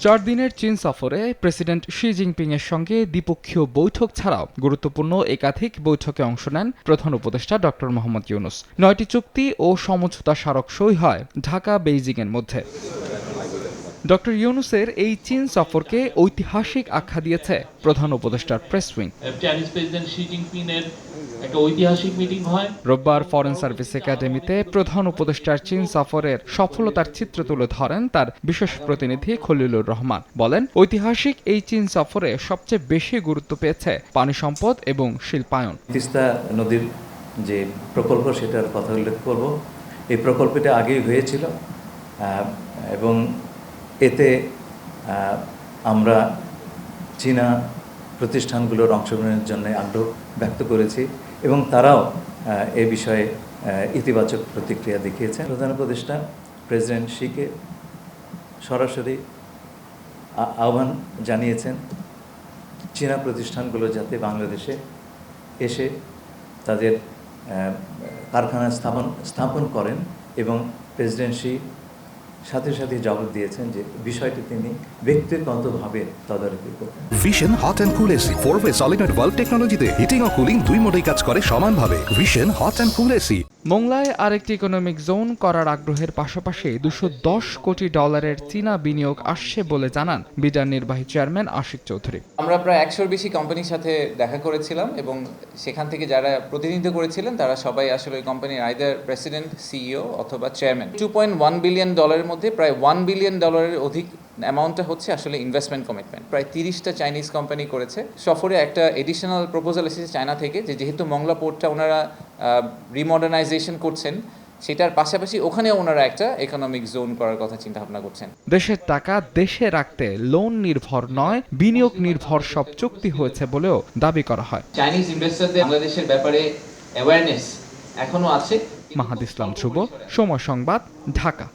4 দিনের চীন সফরে প্রেসিডেন্ট শি জিনপিং এর সঙ্গে দ্বিপক্ষীয় বৈঠক ছাড়াও গুরুত্বপূর্ণ একাধিক বৈঠকে অংশ নেন প্রধান উপদেষ্টা ড. মোহাম্মদ ইউনূস। 9টি চুক্তি ও সমঝোতা স্মারক সই হয় ঢাকা বেইজিংয়ের মধ্যে। ড. ইউনূসের এই চীন সফরকে ঐতিহাসিক আখ্যা দিয়েছে প্রধান উপদেষ্টার প্রেস উইং। রোববার ফরেন সার্ভিস একাডেমিতে প্রধান উপদেষ্টার চীন সফরের সফলতার চিত্র তুলে ধরেন তার বিশেষ প্রতিনিধি খলিলুর রহমান। বলেন, ঐতিহাসিক এই চীন সফরে সবচেয়ে বেশি গুরুত্ব পেয়েছে পানি সম্পদ এবং শিল্পায়ন। তিস্তা নদীর যে প্রকল্প সেটার কথা উল্লেখ করব। এই প্রকল্পটা আগেই হয়েছিল এবং এতে আমরা চীনা প্রতিষ্ঠানগুলোর অংশগ্রহণের জন্য আগ্রহ ব্যক্ত করেছি এবং তারাও এ বিষয়ে ইতিবাচক প্রতিক্রিয়া দেখিয়েছেন। প্রধান উপদেষ্টা প্রেসিডেন্ট শিকে সরাসরি আহ্বান জানিয়েছেন চীনা প্রতিষ্ঠানগুলো যাতে বাংলাদেশে এসে তাদের কারখানা স্থাপন করেন এবং প্রেসিডেন্ট শি সাথে সাথে জবাব দিয়েছেন যে বিষয়টি তিনি ব্যক্তিগতভাবে তদারকি করবেন। Vision hot and cool AC 4-ওয়ে সলিনয়েড ভালভ টেকনোলজিতে হিটিং ও কুলিং দুই মোডেই কাজ করে সমানভাবে। Vision hot and cool AC. মোংলায় আরেকটি ইকোনমিক জোন করার আগ্রহের পাশাপাশি $210 কোটি চীনা বিনিয়োগ আসছে বলে জানান বিডার নির্বাহী চেয়ারম্যান আশিক চৌধুরী। আমরা প্রায় 100-র বেশি কোম্পানির সাথে দেখা করেছিলাম এবং সেখান থেকে যারা প্রতিনিধিত্ব করেছিলেন তারা সবাই আসলে ওই কোম্পানির আইদার প্রেসিডেন্ট, সিইও অথবা চেয়ারম্যান। $2.1 বিলিয়ন মধ্যে প্রায় $1 বিলিয়ন অধিক অ্যামাউন্টটা হচ্ছে আসলে ইনভেস্টমেন্ট কমিটমেন্ট। প্রায় 30টা চাইনিজ কোম্পানি করেছে। সফরে একটা এডিশনাল প্রপোজাল এসেছে চায়না থেকে যে যেহেতু মংলা পোর্টটা ওনারা রিমডার্নাইজেশন করছেন, সেটার পাশাপাশি ওখানে ওনারা একটা ইকোনমিক জোন করার কথা চিন্তা ভাবনা করছেন। দেশের টাকা দেশে রাখতে লোন নির্ভর নয়, বিনিয়োগ নির্ভর সব চুক্তি হয়েছে বলেও দাবি করা হয়। চাইনিজ ইনভেস্টরদের বাংলাদেশের ব্যাপারে অ্যাওয়ারনেস এখনো আছে। মাহাদ ইসলাম ধ্রুব, সময় সংবাদ, ঢাকা।